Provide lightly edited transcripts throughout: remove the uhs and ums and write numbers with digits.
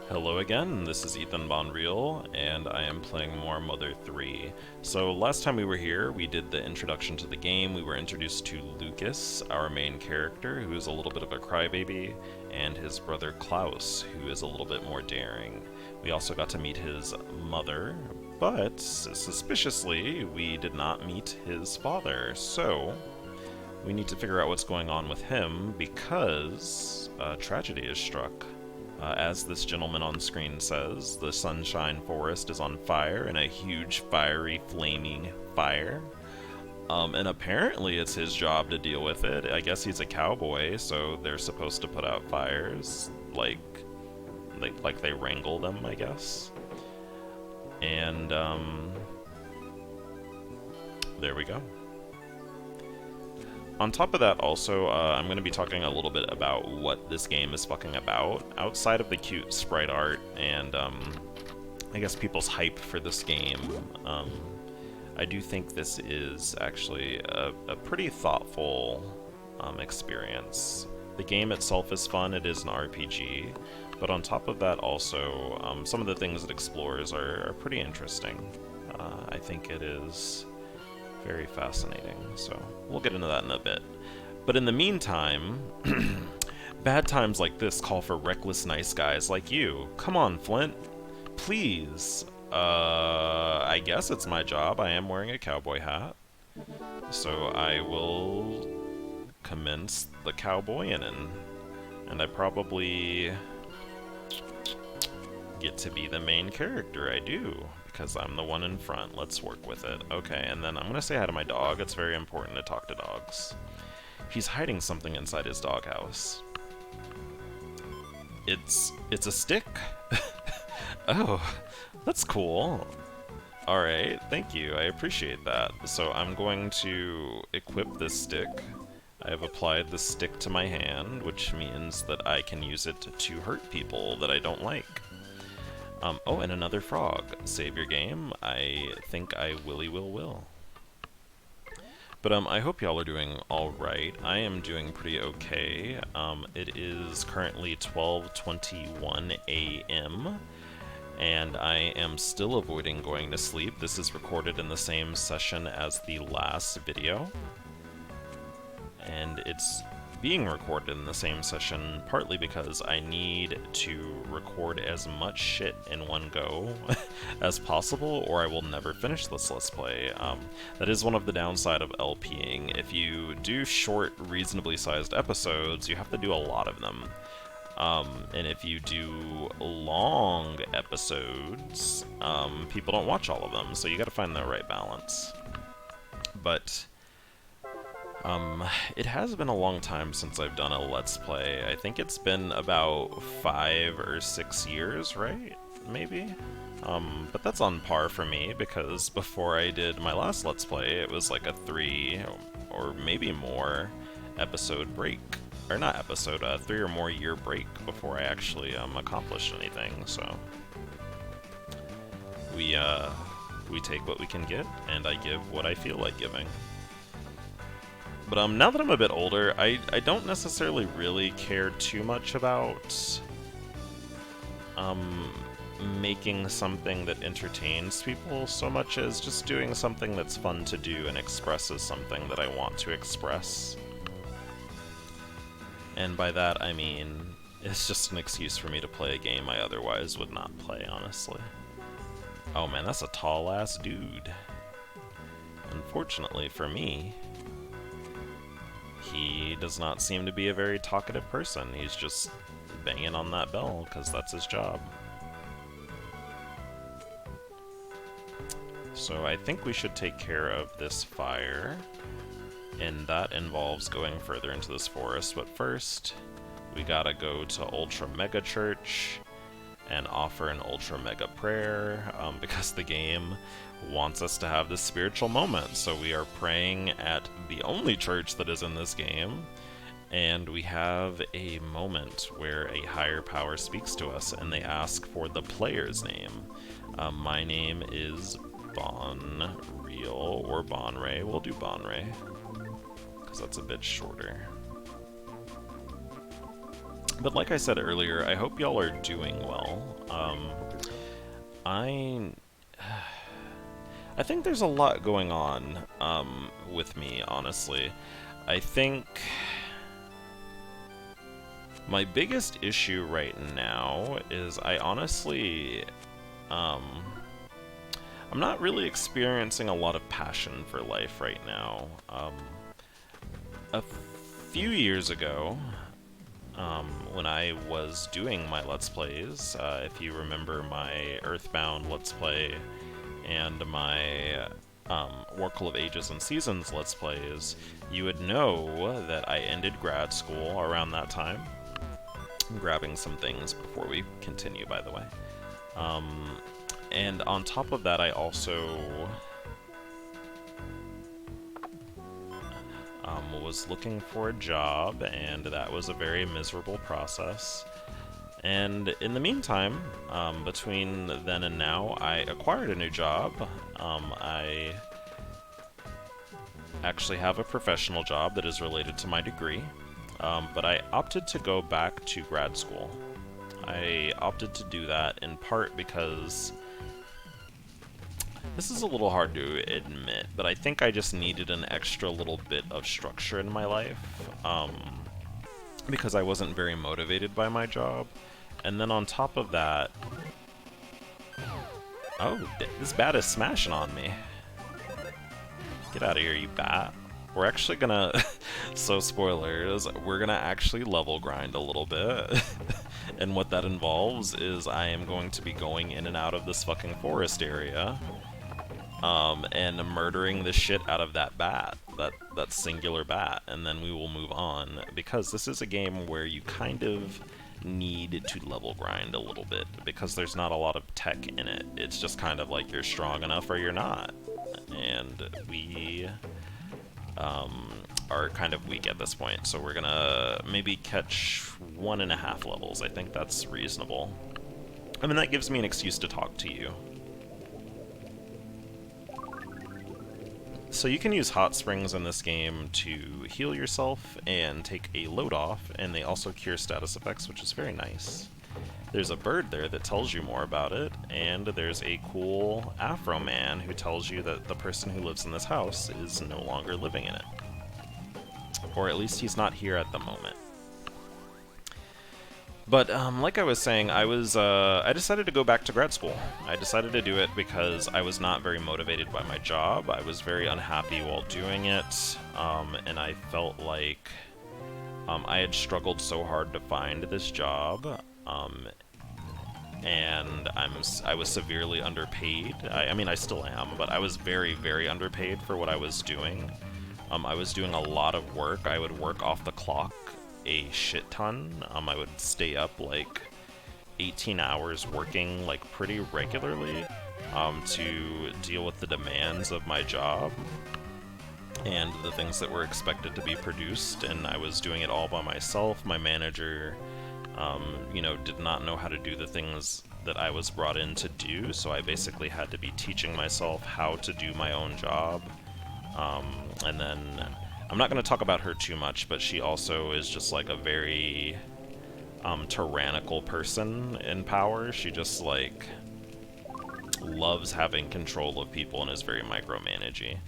Hello again, this is Ethan Bonreal, and I am playing more Mother 3. So last time we were here, we did the introduction to the game. We were introduced to Lucas, our main character, who is a little bit of a crybaby, and his brother Klaus, who is a little bit more daring. We also got to meet his mother, but suspiciously, we did not meet his father. So we need to figure out what's going on with him, because a tragedy is struck. As this gentleman on screen says, the Sunshine Forest is on fire in a huge, fiery, flaming fire. And apparently it's his job to deal with it. I guess he's a cowboy, so they're supposed to put out fires, like they wrangle them, I guess. And, there we go. On top of that, also, I'm going to be talking a little bit about what this game is fucking about. Outside of the cute sprite art and, I guess people's hype for this game, I do think this is actually a pretty thoughtful experience. The game itself is fun, it is an RPG, but on top of that also, some of the things it explores are pretty interesting. I think it is very fascinating, so we'll get into that in a bit. But in the meantime, bad times like this call for reckless nice guys like you. Come on, Flint. Please. I guess it's my job. I am wearing a cowboy hat. So I will commence the cowboying, and I probably get to be the main character. I do, because I'm the one in front. Let's work with it. Okay, and then I'm gonna say hi to my dog. It's very important to talk to dogs. He's hiding something inside his doghouse. It's a stick? Oh, that's cool. Alright, thank you. I appreciate that. So I'm going to equip this stick. I have applied the stick to my hand, which means that I can use it to hurt people that I don't like. Oh, and another frog. Save your game. I think I will. But I hope y'all are doing alright. I am doing pretty okay. It is currently 12:21 a.m. and I am still avoiding going to sleep. This is recorded in the same session as the last video. And it's being recorded in the same session partly because I need to record as much shit in one go as possible, or I will never finish this Let's Play. That is one of the downside of LPing. If you do short, reasonably sized episodes, you have to do a lot of them. And if you do long episodes, people don't watch all of them, so you gotta find the right balance. But it has been a long time since I've done a Let's Play. I think it's been about 5 or 6 years, right? Maybe? But that's on par for me, because before I did my last Let's Play, it was like a 3 or maybe more episode break. Or not episode, 3 or more year break before I actually accomplished anything, so we take what we can get, and I give what I feel like giving. But now that I'm a bit older, I don't necessarily really care too much about making something that entertains people so much as just doing something that's fun to do and expresses something that I want to express. And by that I mean, it's just an excuse for me to play a game I otherwise would not play, honestly. Oh man, that's a tall-ass dude. Unfortunately for me, he does not seem to be a very talkative person. He's just banging on that bell, because that's his job. So I think we should take care of this fire, and that involves going further into this forest. But first, we gotta go to Ultra Mega Church and offer an Ultra Mega Prayer, because the game wants us to have this spiritual moment. So we are praying at the only church that is in this game, and we have a moment where a higher power speaks to us, and they ask for the player's name. My name is Bonreal, or Bonray. We'll do Bonray, because that's a bit shorter. But like I said earlier, I hope y'all are doing well. I I think there's a lot going on with me, honestly. I think my biggest issue right now is I honestly, I'm not really experiencing a lot of passion for life right now. A few years ago, when I was doing my Let's Plays, if you remember my Earthbound Let's Play and my Oracle of Ages and Seasons Let's Plays, you would know that I ended grad school around that time. I'm grabbing some things before we continue, by the way. And on top of that, I also was looking for a job, and that was a very miserable process. And in the meantime, between then and now, I acquired a new job. I actually have a professional job that is related to my degree, but I opted to go back to grad school. I opted to do that in part because this is a little hard to admit, but I think I just needed an extra little bit of structure in my life, because I wasn't very motivated by my job. And then on top of that... Oh, this bat is smashing on me. Get out of here, you bat. We're actually gonna... So spoilers, we're gonna actually level grind a little bit. And what that involves is I am going to be going in and out of this fucking forest area. And murdering the shit out of that bat, that singular bat, and then we will move on, because this is a game where you kind of need to level grind a little bit, because there's not a lot of tech in it. It's just kind of like you're strong enough or you're not, and we are kind of weak at this point, so we're gonna maybe catch 1.5 levels. I think that's reasonable. I mean, that gives me an excuse to talk to you. So you can use hot springs in this game to heal yourself and take a load off, and they also cure status effects, which is very nice. There's a bird there that tells you more about it, and there's a cool Afro man who tells you that the person who lives in this house is no longer living in it. Or at least he's not here at the moment. But, like I was saying, I decided to go back to grad school. I decided to do it because I was not very motivated by my job. I was very unhappy while doing it, and I felt like I had struggled so hard to find this job, and I was severely underpaid. I mean, I still am, but I was very, very underpaid for what I was doing. I was doing a lot of work. I would work off the clock a shit ton. I would stay up like 18 hours working like pretty regularly to deal with the demands of my job and the things that were expected to be produced, and I was doing it all by myself. My manager, you know, did not know how to do the things that I was brought in to do, so I basically had to be teaching myself how to do my own job. And then I'm not going to talk about her too much, but she also is just like a very tyrannical person in power. She just like loves having control of people and is very micromanaging.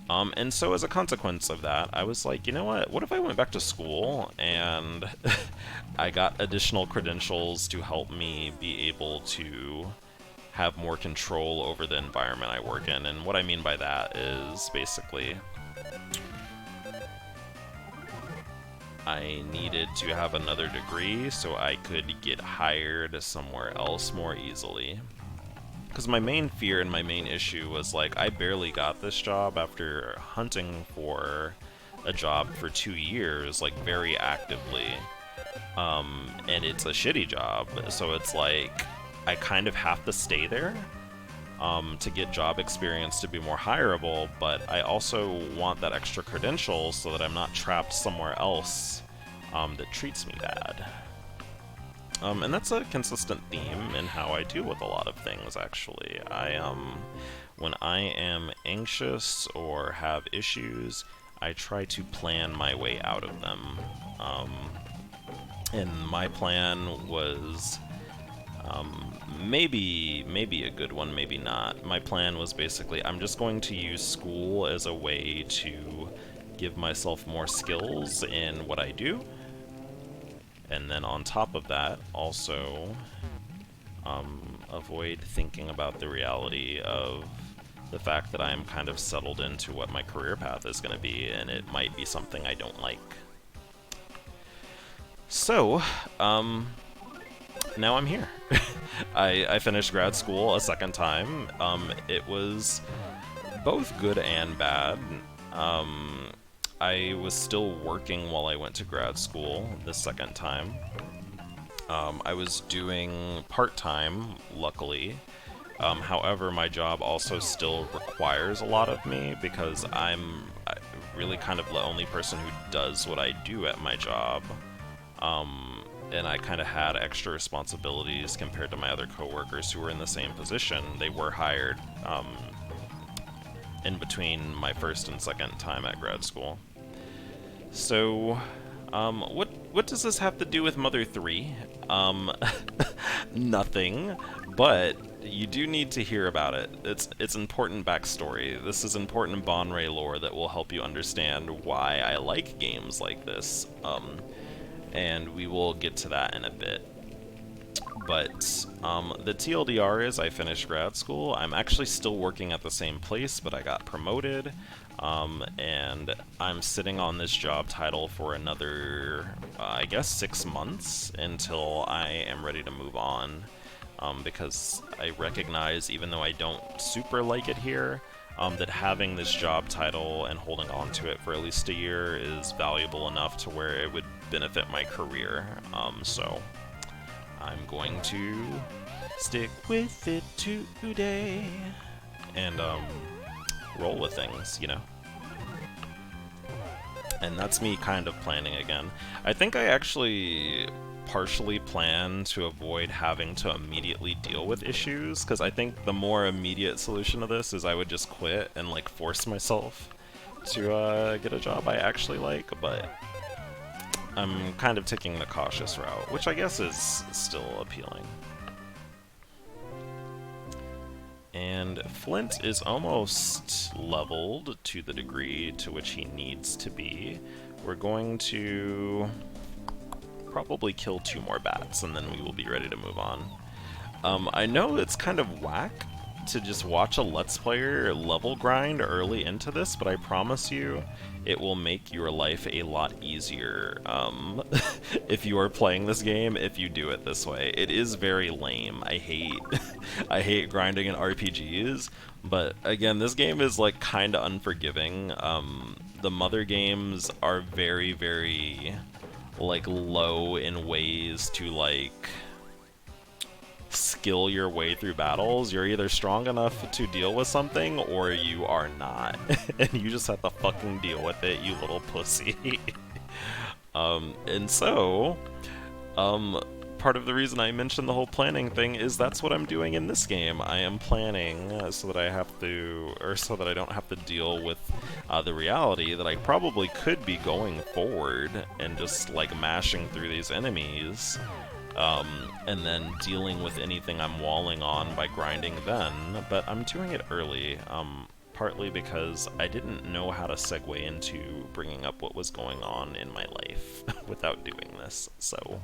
And so as a consequence of that, I was like, you know what if I went back to school and I got additional credentials to help me be able to have more control over the environment I work in. And what I mean by that is basically I needed to have another degree so I could get hired somewhere else more easily. Because my main fear and my main issue was, like, I barely got this job after hunting for a job for 2 years, like, very actively. And it's a shitty job, so it's like, I kind of have to stay there to get job experience to be more hireable, but I also want that extra credential so that I'm not trapped somewhere else that treats me bad. And that's a consistent theme in how I deal with a lot of things, actually. When I am anxious or have issues, I try to plan my way out of them. And my plan was maybe a good one, maybe not. My plan was basically I'm just going to use school as a way to give myself more skills in what I do. And then on top of that, also avoid thinking about the reality of the fact that I am kind of settled into what my career path is going to be, and it might be something I don't like. So, now I'm here. I finished grad school a second time. It was both good and bad. I was still working while I went to grad school the second time. I was doing part-time, luckily. However, my job also still requires a lot of me because I'm really kind of the only person who does what I do at my job. And I kind of had extra responsibilities compared to my other coworkers who were in the same position. They were hired in between my first and second time at grad school. So, what does this have to do with Mother 3? Nothing, but you do need to hear about it. It's important backstory. This is important Bonreal lore that will help you understand why I like games like this. And we will get to that in a bit. But the TLDR is I finished grad school. I'm actually still working at the same place, but I got promoted. And I'm sitting on this job title for another, I guess, 6 months until I am ready to move on. Because I recognize, even though I don't super like it here, that having this job title and holding on to it for at least a year is valuable enough to where it would benefit my career. So I'm going to stick with it today and roll with things, you know? And that's me kind of planning again. I think I actually partially plan to avoid having to immediately deal with issues, because I think the more immediate solution to this is I would just quit and like force myself to get a job I actually like, but I'm kind of taking the cautious route, which I guess is still appealing. And Flint is almost leveled to the degree to which he needs to be. We're going to probably kill 2 more bats, and then we will be ready to move on. I know it's kind of whack to just watch a Let's Player level grind early into this, but I promise you it will make your life a lot easier if you are playing this game, if you do it this way. It is very lame. I hate grinding in RPGs, but again, this game is like kind of unforgiving. The Mother games are very, very like low in ways to like skill your way through battles. You're either strong enough to deal with something or you are not. And you just have to fucking deal with it, you little pussy. And so, part of the reason I mentioned the whole planning thing is that's what I'm doing in this game. I am planning so that I don't have to deal with the reality that I probably could be going forward and just like mashing through these enemies, and then dealing with anything I'm walling on by grinding then, but I'm doing it early, partly because I didn't know how to segue into bringing up what was going on in my life without doing this, so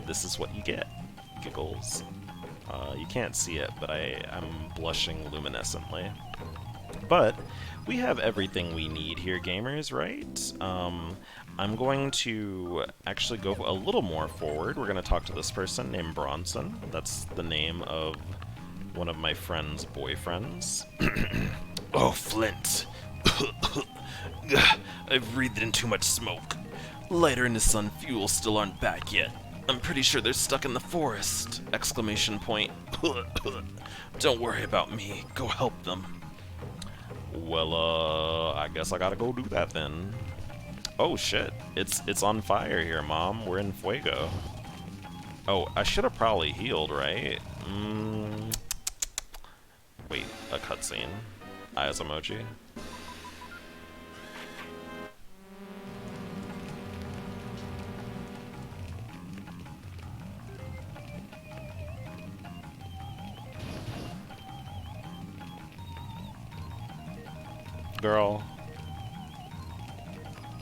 this is what you get. Giggles. You can't see it, but I'm blushing luminescently. But we have everything we need here, gamers, right? I'm going to actually go a little more forward. We're going to talk to this person named Bronson. That's the name of one of my friend's boyfriends. Oh, Flint. I've breathed in too much smoke. Lighter and his son Fuel still aren't back yet. I'm pretty sure they're stuck in the forest! Exclamation point. Don't worry about me. Go help them. Well, I guess I gotta go do that then. Oh shit, it's on fire here, Mom. We're in fuego. Oh, I should have probably healed, right? Wait, a cutscene. Eyes emoji. girl.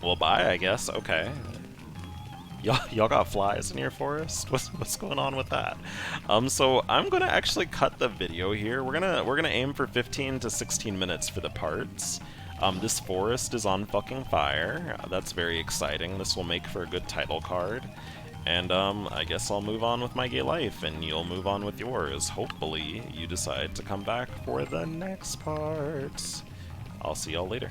Well, bye, I guess. Okay. Y'all got flies in your forest? What's going on with that? So I'm gonna actually cut the video here. We're gonna aim for 15 to 16 minutes for the parts. This forest is on fucking fire. That's very exciting. This will make for a good title card. And I guess I'll move on with my gay life, and you'll move on with yours. Hopefully, you decide to come back for the next part. I'll see y'all later.